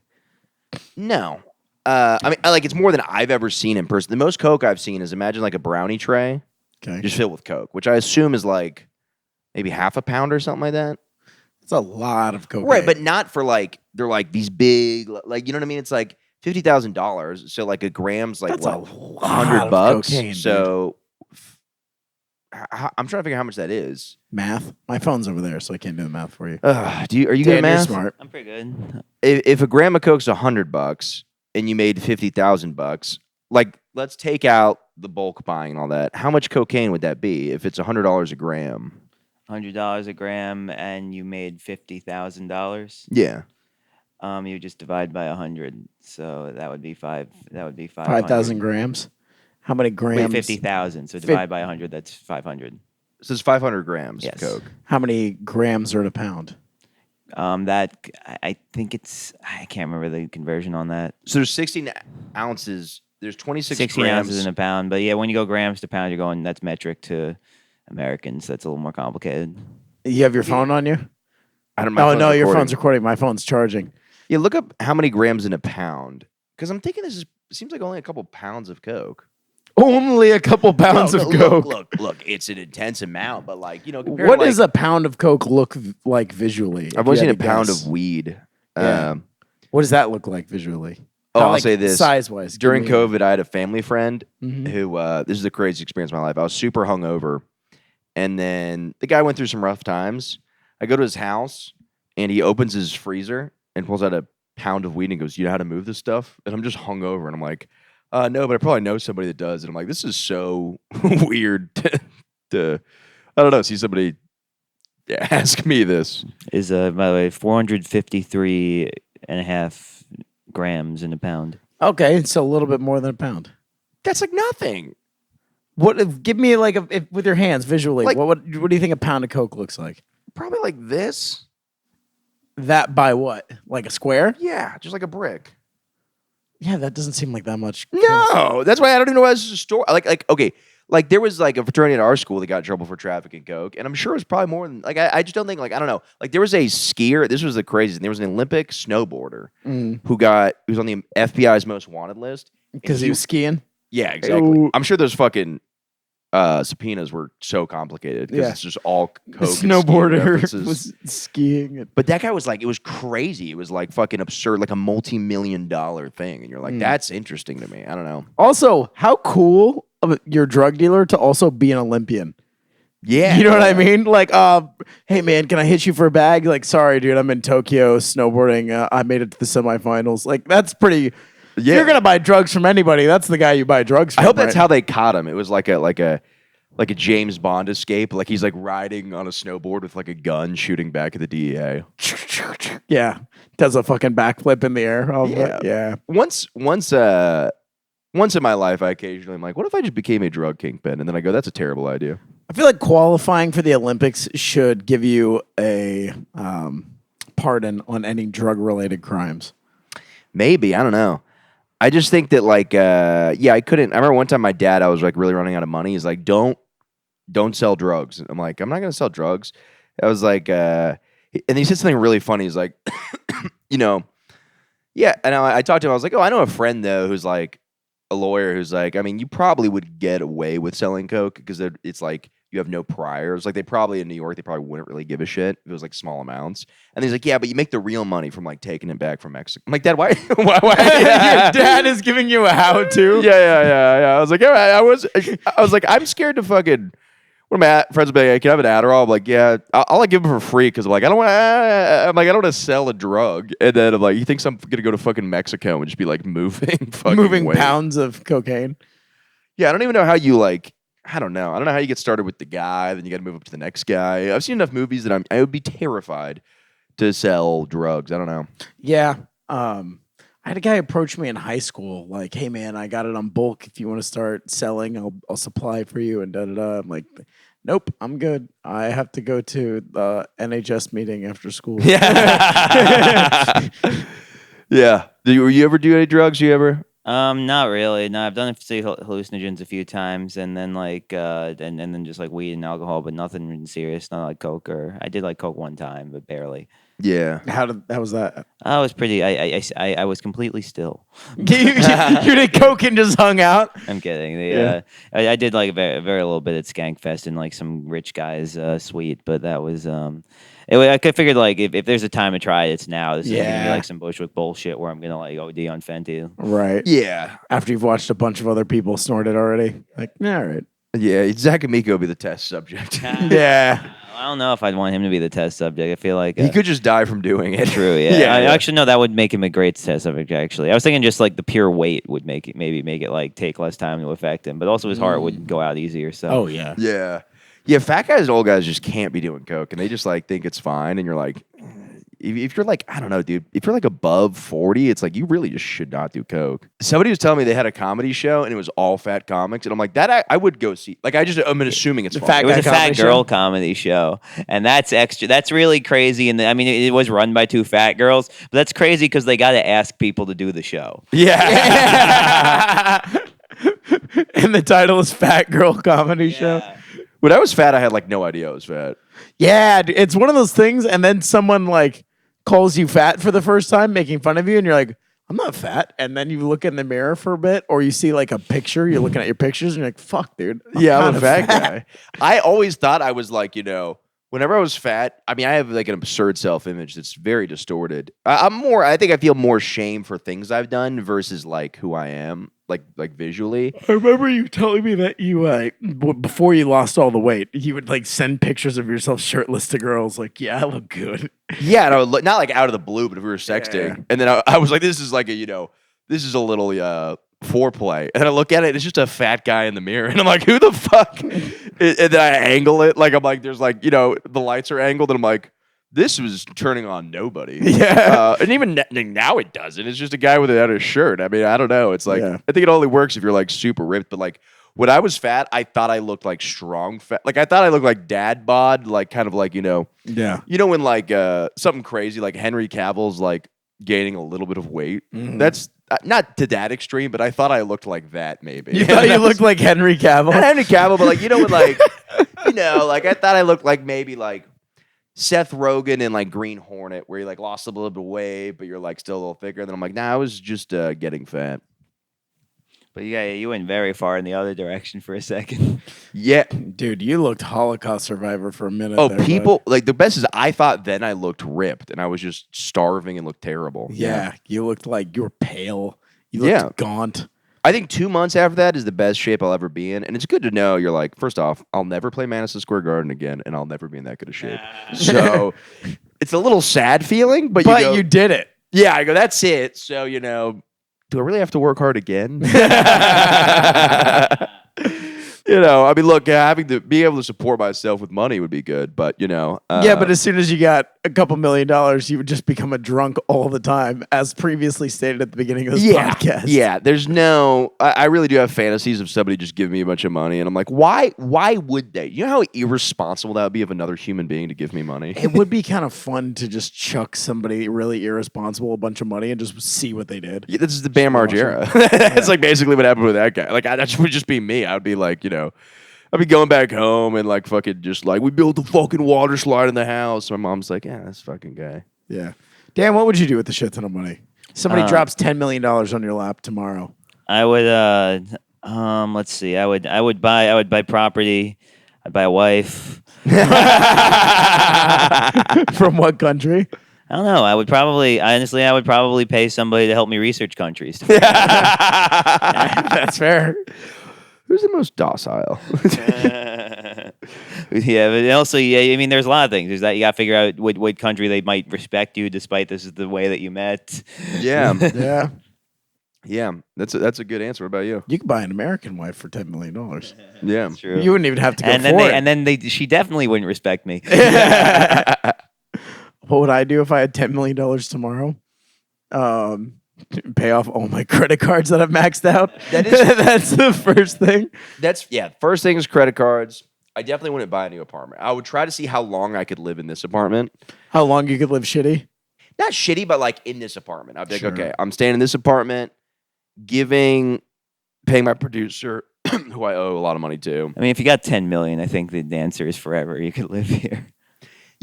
No. I mean, like it's more than I've ever seen in person. The most coke I've seen is imagine like a brownie tray Okay, just filled with coke, which I assume is like maybe half a pound or something like that. it's a lot of cocaine. Right, but not for like they're like these big, like you know what I mean. It's like $50,000, so like a gram's like That's what, a lot $100. of cocaine, So I'm trying to figure out how much that is. math. My phone's over there, so I can't do the math for you. Are you good at Dan, you're math? smart. I'm pretty good. If a gram of coke's $100 and you made $50,000, like let's take out the bulk buying and all that. How much cocaine would that be if it's $100 a gram? $100 a gram, and you made $50,000. Yeah. You just divide by 100, so that would be five. That would be 5,000 grams. How many grams? Wait, 50,000. So divide by 100. That's 500. So it's 500 grams Yes. of coke. How many grams are in a pound? That I think it's I can't remember the conversion on that. So there's 16 ounces. There's 26 16 grams. ounces in a pound, but yeah, when you go grams to pound, you're going that's metric to Americans. That's a little more complicated. You have your phone on you? I don't know. Oh, no, your phone's recording. My phone's charging. Yeah, look up how many grams in a pound. Because I'm thinking it seems like only a couple pounds of coke. Only a couple pounds of coke. Look, it's an intense amount, but like, What does a pound of coke look like visually? I've always seen a pound of weed. Yeah. What does that look like visually? I'll say this. Size-wise. During COVID, I had a family friend Mhm. who, this is the craziest experience of my life. I was super hungover. And then the guy went through some rough times. I go to his house, and he opens his freezer and pulls out a pound of weed and goes, you know how to move this stuff? And I'm just hungover, and I'm like, no, but I probably know somebody that does. And I'm like, this is so weird to I don't know, see somebody Yeah, ask me this. is by the way 453.5 grams in a pound. Okay, so a little bit more than a pound. That's like nothing. What? Give me like with your hands visually. Like- What do you think a pound of coke looks like? Probably like this. That by what? Like a square? Yeah, just like a brick. Yeah, that doesn't seem like that much. No, that's why I don't even know why this is a store. Like okay, like there was like a fraternity at our school that got in trouble for trafficking coke, and I'm sure it was probably more than like I just don't think like I don't know. Like there was a skier. This was the craziest. There was an Olympic snowboarder who was on the FBI's most wanted list Because he was skiing. Yeah, exactly. Ooh. I'm sure those fucking subpoenas were so complicated because Yeah. it's just all coke. The and skiing snowboarder references. was skiing. But that guy was like, it was crazy. It was like fucking absurd, like a multi-million-dollar thing. And you're like, that's interesting to me. I don't know. Also, how cool of your drug dealer to also be an Olympian. Yeah. You know what I mean? Like, hey man, can I hit you for a bag? Like, sorry, dude, I'm in Tokyo snowboarding. I made it to the semifinals. Like, that's pretty. Yeah. You're gonna buy drugs from anybody. That's the guy you buy drugs from. I hope that's right? how they caught him. It was like a James Bond escape. Like he's like riding on a snowboard with like a gun shooting back at the DEA. Yeah, does a fucking backflip in the air. Yeah. Once in my life, I occasionally am like, what if I just became a drug kingpin? And then I go, that's a terrible idea. I feel like qualifying for the Olympics should give you a pardon on any drug-related crimes. Maybe, I don't know. I just think that like I couldn't. I remember one time my dad, I was like really running out of money. He's like, don't sell drugs. And I'm like, I'm not gonna sell drugs. I was like, and he said something really funny. He's like, yeah. And I talked to him. I was like, oh, I know a friend though who's like a lawyer who's like, I mean, you probably would get away with selling coke because it's like you have no priors. Like they probably in New York, they probably wouldn't really give a shit if it was like small amounts. And he's like, yeah, but you make the real money from like taking it back from Mexico. I'm like, Dad, why? why? Your dad is giving you a how-to. Yeah. I was like, yeah, I was like, I'm scared to fucking. One of my friends would be like, hey, can I have an Adderall? I'm like, yeah, I'll like give them for free because I'm like, I don't want to sell a drug. And then I'm like, you think I'm gonna go to fucking Mexico and just be like moving weight? Pounds of cocaine. Yeah, I don't even know how you like. I don't know how you get started with the guy, then you got to move up to the next guy. I've seen enough movies that I would be terrified to sell drugs. I don't know. Yeah. I had a guy approach me in high school, like, hey man, I got it on bulk. If you want to start selling, I'll supply for you and da-da-da. I'm like, nope, I'm good. I have to go to the NHS meeting after school. Yeah. Yeah. Were you ever do any drugs? You ever? Not really. No, I've done hallucinogens a few times, and then like, and then just like weed and alcohol, but nothing serious. Not like coke or I did like coke one time, but barely. Yeah. How was that? I was pretty. I was completely still. you did coke and just hung out? I'm kidding. Yeah. I did like a very little bit at Skankfest in like some rich guy's suite, but that was I figured like if there's a time to try it, it's now. This is gonna be like some Bushwick bullshit where I'm gonna like OD on Fenty. Right. Yeah. After you've watched a bunch of other people snort it already. Like, yeah, all right. Yeah. Zach and Miko would be the test subject. Yeah. I don't know if I'd want him to be the test subject. I feel like He could just die from doing it. True, yeah. Yeah. Actually, no, that would make him a great test subject. Actually, I was thinking just like the pure weight would make it like take less time to affect him, but also his heart would go out easier. So, Oh, yeah. Yeah. Yeah, fat guys and old guys just can't be doing coke, and they just like think it's fine. And you're like, if you're like, I don't know, dude, if you're like above 40, it's like you really just should not do coke. Somebody was telling me they had a comedy show and it was all fat comics, and I'm like, that I would go see. Like, I'm assuming it's fine. it was guy a fat comedy girl show? comedy show, and that's extra. That's really crazy. And I mean, it was run by two fat girls, but that's crazy because they got to ask people to do the show. Yeah. And the title is Fat Girl Comedy Show. When I was fat, I had like no idea I was fat. Yeah, it's one of those things, and then someone like calls you fat for the first time, making fun of you, and you're like, I'm not fat. And then you look in the mirror for a bit, or you see like a picture, you're looking at your pictures, and you're like, fuck, dude. I'm kinda a fat guy. I always thought I was like, whenever I was fat, I mean, I have like an absurd self-image that's very distorted. I think I feel more shame for things I've done versus like who I am, like visually. I remember you telling me that you, before you lost all the weight, you would like send pictures of yourself shirtless to girls. Like, yeah, I look good. Yeah, and I would not like out of the blue, but if we were sexting, Yeah. and then I was like, this is like this is a little foreplay, and I look at it, it's just a fat guy in the mirror, and I'm like, who the fuck? And then I angle it, like I'm like, there's like, the lights are angled, and I'm like, this was turning on nobody. Yeah. And even now it doesn't. It's just a guy without a shirt. I mean, I don't know. It's like, Yeah. I think it only works if you're like super ripped, but like when I was fat, I thought I looked like strong fat. Like I thought I looked like dad bod, like kind of like, Yeah. when like something crazy, like Henry Cavill's like gaining a little bit of weight. Mm-hmm. That's not to that extreme, but I thought I looked like that maybe. You thought you looked like Henry Cavill? Not Henry Cavill, but like, when like, like I thought I looked like maybe like Seth Rogen in like Green Hornet, where you like lost a little bit of weight, but you're like still a little thicker. And then I'm like, nah, I was just getting fat. But yeah, you went very far in the other direction for a second. Yeah. Dude, you looked Holocaust survivor for a minute. Oh, there, bud. people like the best is I thought then I looked ripped and I was just starving and looked terrible. Yeah, you looked like you were pale. You Yeah. looked gaunt. I think 2 months after that is the best shape I'll ever be in. And it's good to know you're like, first off, I'll never play Madison Square Garden again, and I'll never be in that good of shape. So it's a little sad feeling, but you go, you did it. yeah, I go, that's it. So, do I really have to work hard again? I mean, look, having to be able to support myself with money would be good, but Yeah, but as soon as you got a couple $1 million, you would just become a drunk all the time, as previously stated at the beginning of this podcast. Yeah, there's I really do have fantasies of somebody just giving me a bunch of money, and I'm like, why would they? You know how irresponsible that would be of another human being to give me money? It would be kind of fun to just chuck somebody really irresponsible a bunch of money and just see what they did. Yeah, this is the Bam Margera. That's like basically what happened with that guy. Like, that would just be me. I would be like, I'd be going back home and like fucking just like, we built a fucking water slide in the house. My mom's like, yeah, this fucking guy. Yeah. Dan, what would you do with the shit ton of money? Somebody drops $10 million on your lap tomorrow. I would let's see. I would buy property. I'd buy a wife. From what country? I don't know. I would probably pay somebody to help me research countries. That's fair. Who's the most docile? Yeah, but also, I mean, there's a lot of things. There's that you got to figure out what country they might respect you, despite this is the way that you met. Yeah. Yeah. Yeah. That's a good answer. What about you? You could buy an American wife for $10 million. Yeah. True. You wouldn't even have to go and for it. then she definitely wouldn't respect me. What would I do if I had $10 million tomorrow? Pay off all my credit cards that I've maxed out. That's the first thing. First thing is credit cards. I definitely wouldn't buy a new apartment. I would try to see how long I could live in this apartment. How long you could live shitty? Not shitty, but like in this apartment. I'd be Sure. like, okay, I'm staying in this apartment, paying my producer, who I owe a lot of money to. I mean, if you got 10 million, I think the answer is forever. You could live here.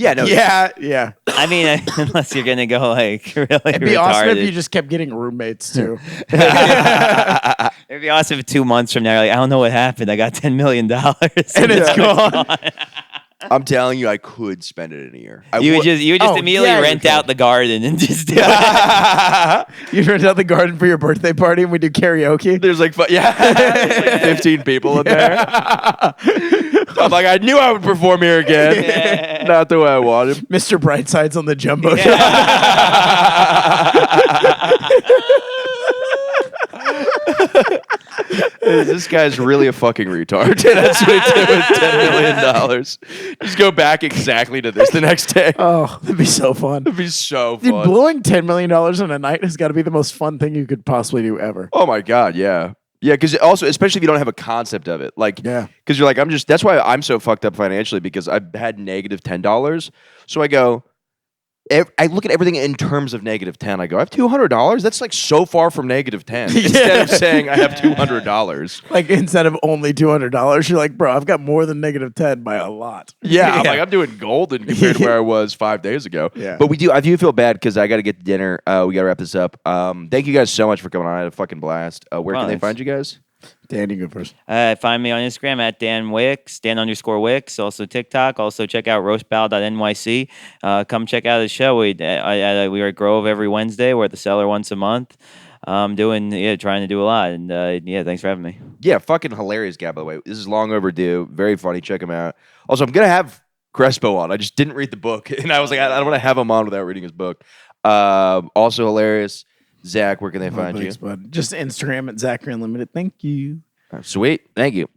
Yeah, no. Yeah. I mean, unless you're gonna go like really It'd be retarded. awesome if you just kept getting roommates too. It'd be awesome if 2 months from now, you're like, I don't know what happened. I got $10 million and it's gone. I'm telling you, I could spend it in a year. You would just immediately yeah, rent you out the garden and just do it. You rent out the garden for your birthday party and we do karaoke. There's like, there's like 15 people in there. I'm like, I knew I would perform here again. Not the way I wanted. Mr. Brightside's on the jumbo. This guy's really a fucking retard. That's what he did with $10 million. Just go back exactly to this the next day. Oh, that'd be so fun. It'd be so Dude, fun. blowing $10 million in a night has got to be the most fun thing you could possibly do ever. Oh my God, yeah. Yeah, because also, especially if you don't have a concept of it. Like, Yeah. because you're like, that's why I'm so fucked up financially, because I've had negative $10. So I go, I look at everything in terms of negative 10. I go, I have $200? That's like so far from negative 10. Instead of saying I have $200. Like instead of only $200, you're like, bro, I've got more than negative 10 by a lot. Yeah, I'm like, I'm doing golden compared to where I was 5 days ago. Yeah. But I do feel bad because I got to get to dinner. We got to wrap this up. Thank you guys so much for coming on. I had a fucking blast. Where can they Thanks. find you guys? Dan, you go first. Find me on Instagram at Dan Wicks, Dan_Wicks, also TikTok. Also check out roastbow.nyc. Come check out the show. We are at Grove every Wednesday. We're at the Cellar once a month. Trying to do a lot. And thanks for having me. Yeah, fucking hilarious guy, by the way. This is long overdue. Very funny. Check him out. Also, I'm going to have Crespo on. I just didn't read the book. And I was like, I don't want to have him on without reading his book. Also hilarious. Zach, where can they find you? Thanks, bud. Just Instagram at Zachary Unlimited. Thank you. Sweet. Thank you.